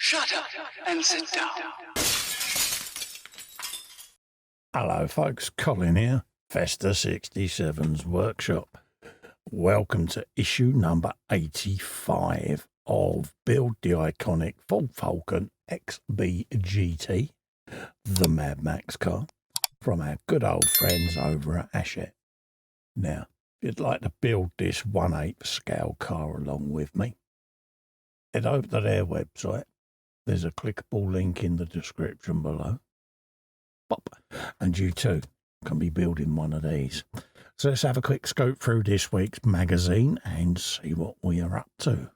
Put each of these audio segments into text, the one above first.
Shut up and sit down. Hello folks, Colin here, Festa 67's workshop. Welcome to issue number 85 of Build the Iconic Ford Falcon XB GT, the madmax car, from our good old friends over at Hachette. Now, if you'd like to build this 1/8 scale car along with me, head over to their website. There's a clickable link in the description below. Pop, and you too can be building one of these. So let's have a quick scope through this week's magazine and see what we are up to.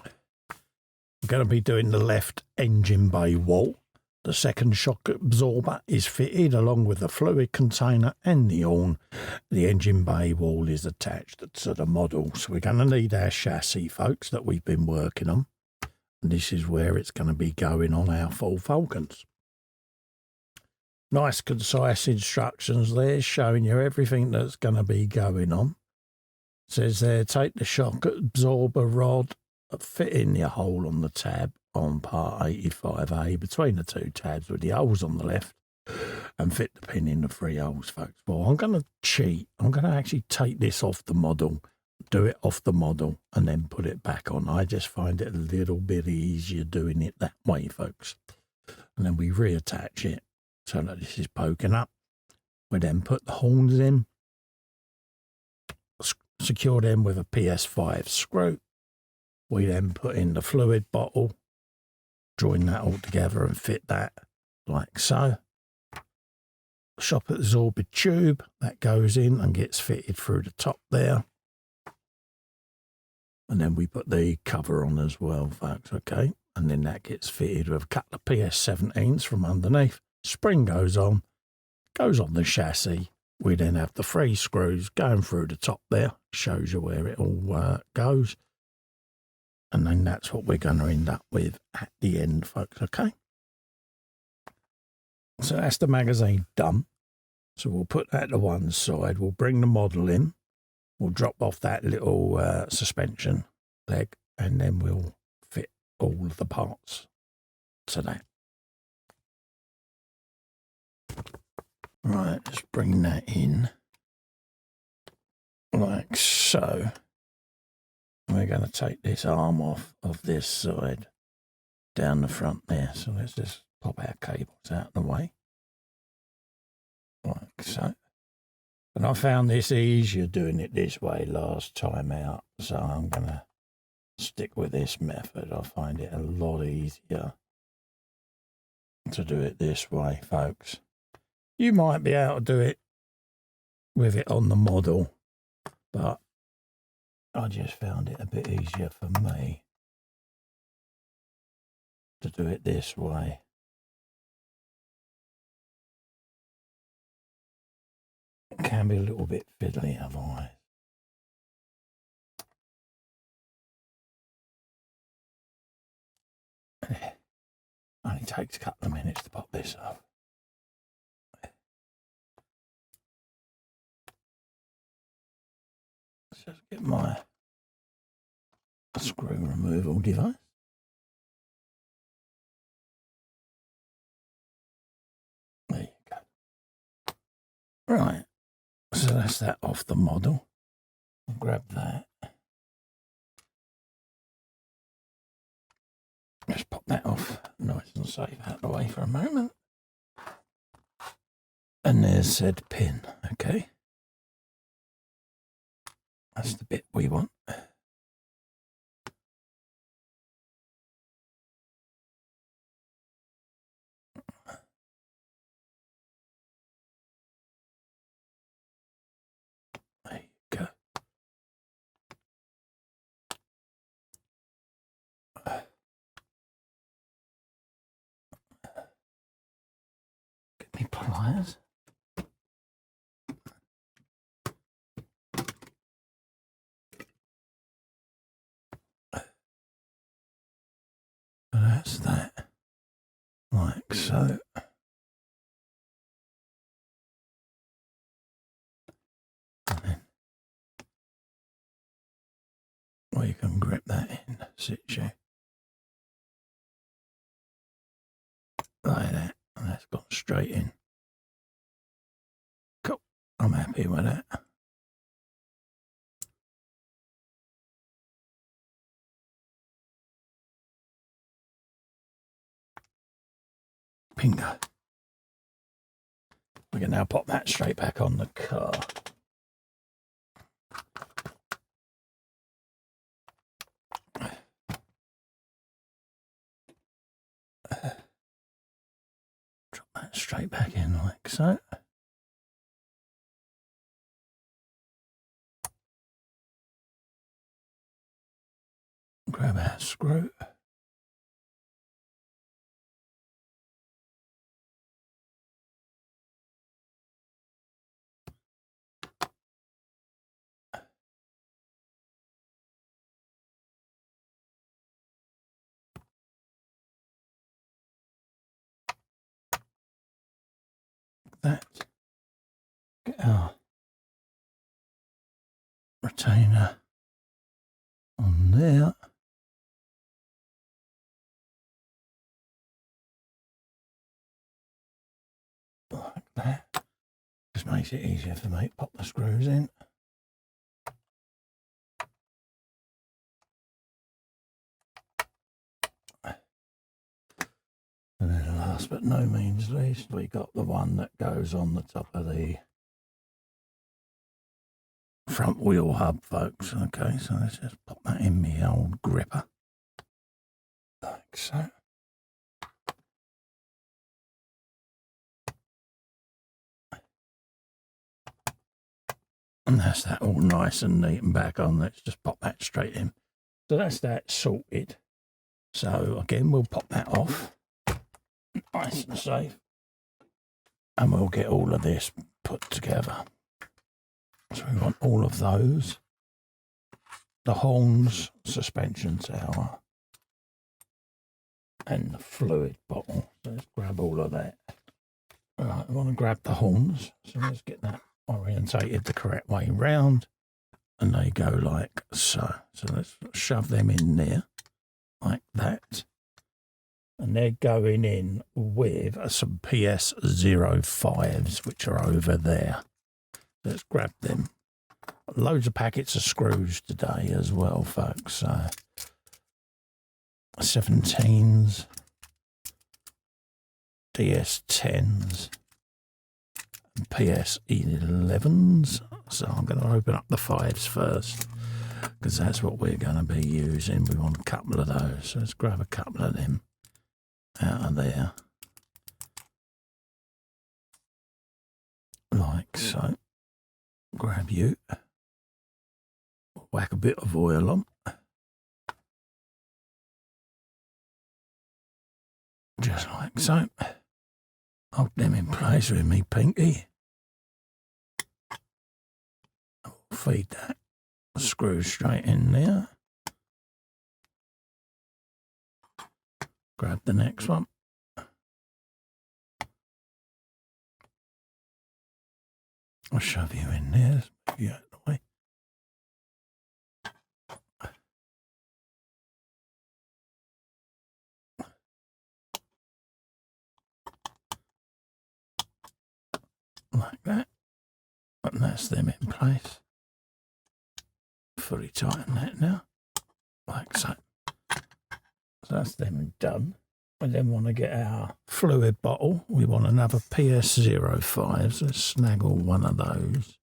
We're going to be doing the left engine bay wall. The second shock absorber is fitted along with the fluid container and the horn. The engine bay wall is attached to the model. So we're going to need our chassis, folks, that we've been working on. And this is where it's going to be going on our Ford Falcons. Nice concise instructions there showing you everything that's going to be going on. It says there, take the shock absorber rod, fit in your hole on the tab on part 85A between the two tabs with the holes on the left, and fit the pin in the 3 holes, folks. Well, I'm going to cheat. I'm going to actually take this off the model, do it off the model, and then put it back on. I just find it a little bit easier doing it that way, folks. And then we reattach it so that this is poking up. We then put the horns in, secure them with a PS5 screw. We then put in the fluid bottle, join that all together and fit that like so. Shock absorber tube that goes in and gets fitted through the top there. And then we put the cover on as well, folks, okay? And then that gets fitted with a couple of PS17s from underneath. Spring goes on the chassis. We then have the 3 screws going through the top there. Shows you where it all goes. And then that's what we're going to end up with at the end, folks, okay? So that's the magazine done. So we'll put that to one side. We'll bring the model in. We'll drop off that little suspension leg, and then we'll fit all of the parts to that. Right, let's bring that in like so. We're going to take this arm off of this side down the front there. So let's just pop our cables out of the way like so. And I found this easier doing it this way last time out, so I'm going to stick with this method. I find it a lot easier to do it this way, folks. You might be able to do it with it on the model, but I just found it a bit easier for me to do it this way. It can be a little bit fiddly otherwise. Only takes a couple of minutes to pop this off. Let's just get my screw removal device. There you go. Right. So that's that off the model. I'll grab that. Just pop that off nice and safe out of the way for a moment. And there's said pin, okay? That's the bit we want. There you go. Get me pliers. And that's that. Like so. And then we can grip that in situ. like that, and that's gone straight in. Cool. I'm happy with that. Bingo. We can now pop that straight back on the car. Drop that straight back in like so. Grab our screw. That. Get our retainer on there. Like that. Just makes it easier for me to pop the screws in. And then last but no means least, we got the one that goes on the top of the front wheel hub, folks. Okay, so let's just pop that in the old gripper. Like so. And that's that all nice and neat and back on. Let's just pop that straight in. So that's that sorted. So again, we'll pop that off. Nice and safe. And we'll get all of this put together. So we want all of those. The horns, suspension tower, and the fluid bottle. So let's grab all of that. Right, we want to grab the horns. So let's get that orientated the correct way round. And they go like so. So let's shove them in there like that. And they're going in with some PS05s, which are over there. Let's grab them. Loads of packets of screws today as well, folks. 17s, DS10s, and PS11s. So I'm going to open up the 5s first, because that's what we're going to be using. We want a couple of those. So let's grab a couple of them out of there. Like so. Grab you. Whack a bit of oil on. Just like so. Hold them in place with me pinky. Feed that screw straight in there. Grab the next one. I'll shove you in there. Move you out of the way. Like that. And that's them in place. Fully tighten that now. Like so. So that's them done. We then want to get our fluid bottle. We want another PS05. So let's snaggle one of those.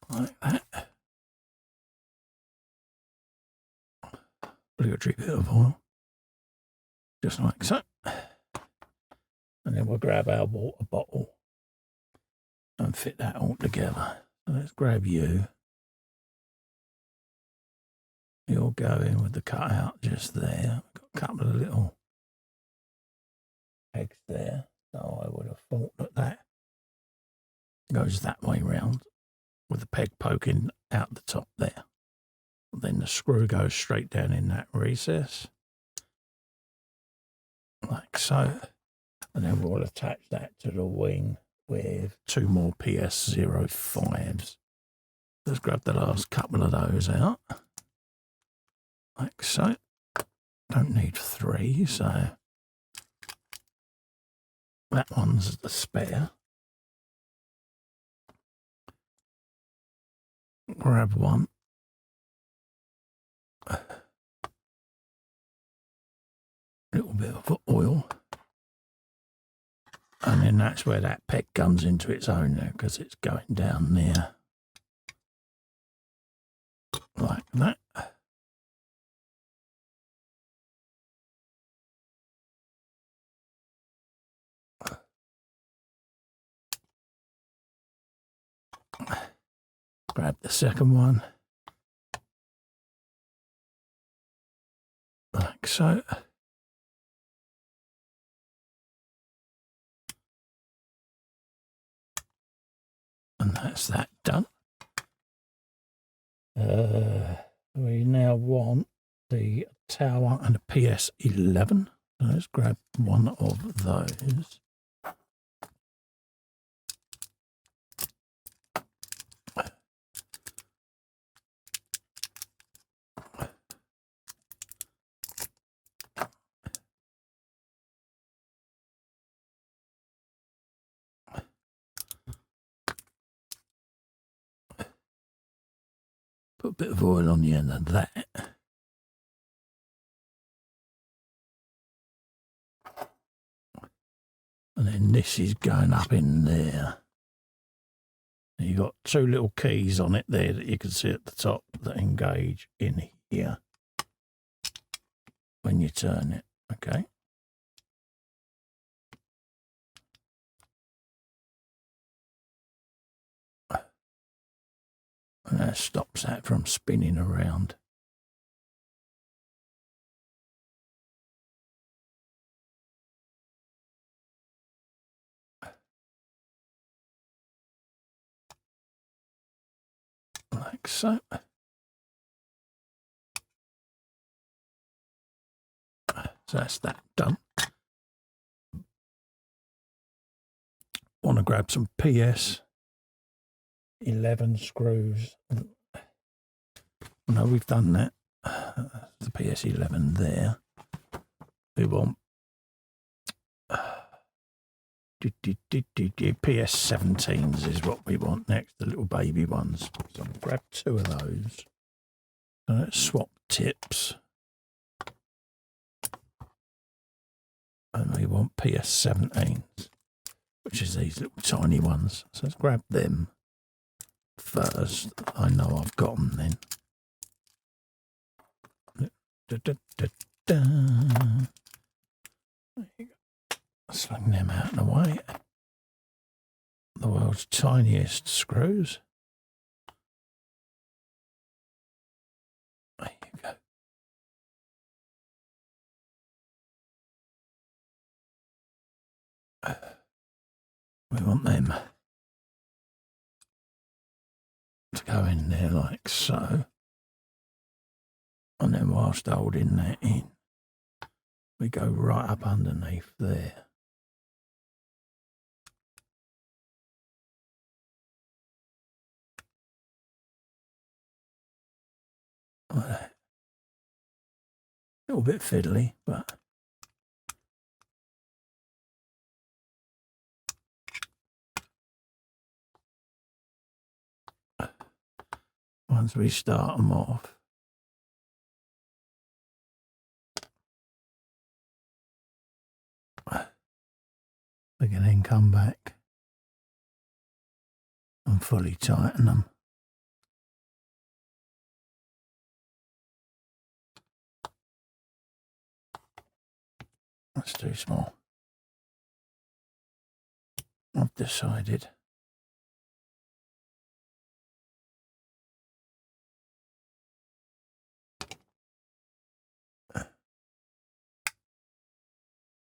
Like that. Obligatory bit of oil. Just like so. And then we'll grab our water bottle and fit that all together. So let's grab you. You'll go in with the cutout just there. We've got a couple of little pegs there. So I would have thought that goes that way round with the peg poking out the top there. Then the screw goes straight down in that recess. Like so. And then we'll attach that to the wing with two more PS05s. Let's grab the last couple of those out. like so. Don't need 3, so that one's the spare. Grab one. Little bit of oil. And then that's where that peg comes into its own there, because it's going down there. Like that. Grab the second one. Like so. And that's that done. We now want the tower and a PS11. So let's grab one of those. Put a bit of oil on the end of that. And then this is going up in there. You've got 2 little keys on it there that you can see at the top that engage in here when you turn it. Okay. And that stops that from spinning around. Like so. So that's that done. Want to grab some PS11 screws. No, we've done that. The PS11 there. We want PS17s is what we want next, the little baby ones. So I'll grab 2 of those. So let's swap tips. And we want PS17s, which is these little tiny ones. So let's grab them first. I know I've got them then. There you go. Sling them out of the way. The world's tiniest screws. There you go. We want them to go in there like so. And then whilst holding that in, we go right up underneath there. Like that. A little bit fiddly, but once we start them off, we can then come back and fully tighten them. That's too small. I've decided.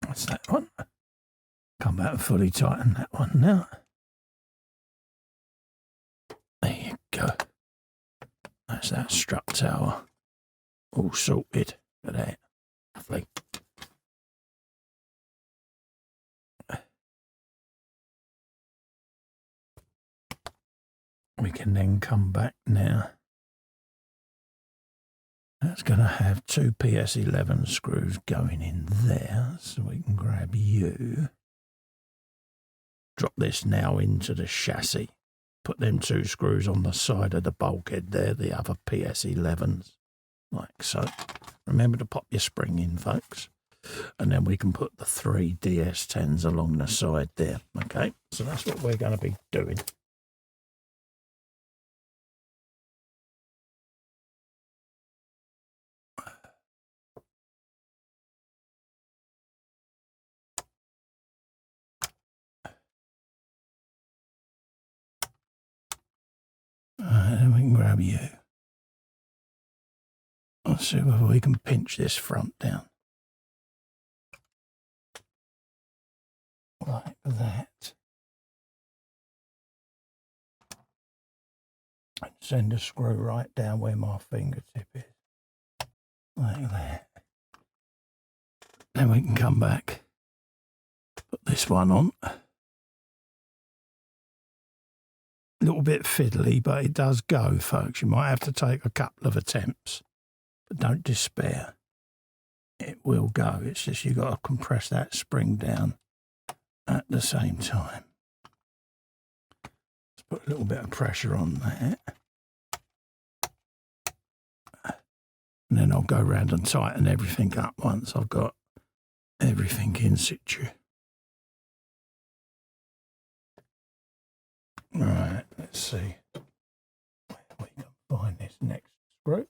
That's that one. Come back and fully tighten that one now. There you go. That's that strut tower. All sorted. Look at that. Lovely. We can then come back now That's going to have two PS11 screws going in there, so we can grab you. Drop this now into the chassis. Put them two screws on the side of the bulkhead there, the other PS11s, like so. Remember to pop your spring in, folks. And then we can put the three DS10s along the side there. Okay, so that's what we're going to be doing. Then we can grab you. Let's see whether we can pinch this front down. Like that. And send a screw right down where my fingertip is. Like that. Then we can come back. Put this one on. A little bit fiddly, but it does go, folks. You might have to take a couple of attempts, but don't despair. It will go. It's just you've got to compress that spring down at the same time. Let's put a little bit of pressure on that. And then I'll go around and tighten everything up once I've got everything in situ. Right, let's see where we can find this next screw.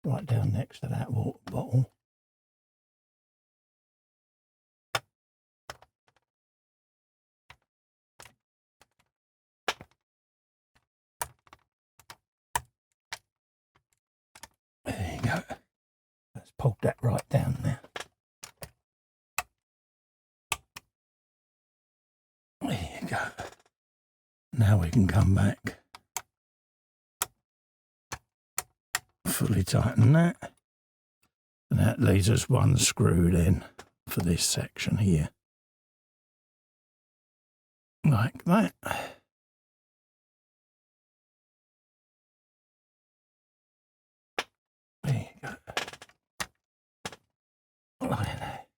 Right down next to that water bottle. There you go. Let's pull that right down there. There you go. Now we can come back. Fully tighten that. And that leaves us one screw then for this section here. Like that. There you go. Like that.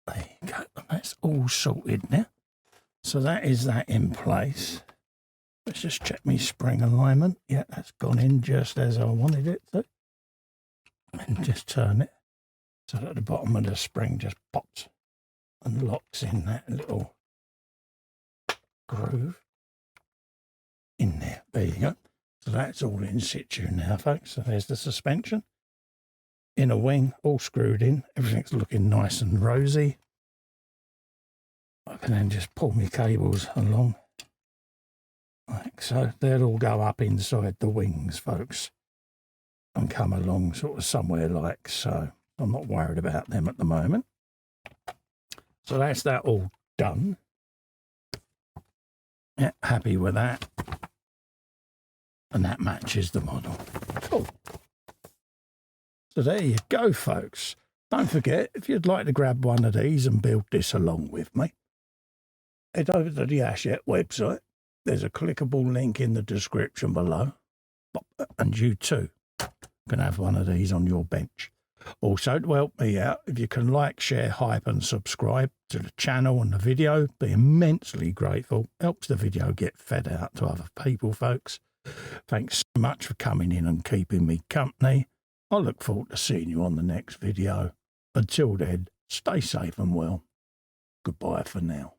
There you go. That's all sorted now. So that is that in place. Let's just check my spring alignment. Yeah, that's gone in just as I wanted it to. And just turn it so that the bottom of the spring just pops and locks in that little groove in there. There you go. So that's all in situ now, folks. So there's the suspension. Inner wing, all screwed in. Everything's looking nice and rosy. I can then just pull my cables along. Like so. They'll all go up inside the wings, folks. And come along sort of somewhere like so. I'm not worried about them at the moment. So that's that all done. Yeah, happy with that. And that matches the model. Cool. So there you go, folks. Don't forget, if you'd like to grab one of these and build this along with me, head over to the Hachette website. There's a clickable link in the description below. And you too can have one of these on your bench. Also, to help me out, if you can like, share, hype and subscribe to the channel and the video, be immensely grateful. Helps the video get fed out to other people, folks. Thanks so much for coming in and keeping me company. I look forward to seeing you on the next video. Until then, stay safe and well. Goodbye for now.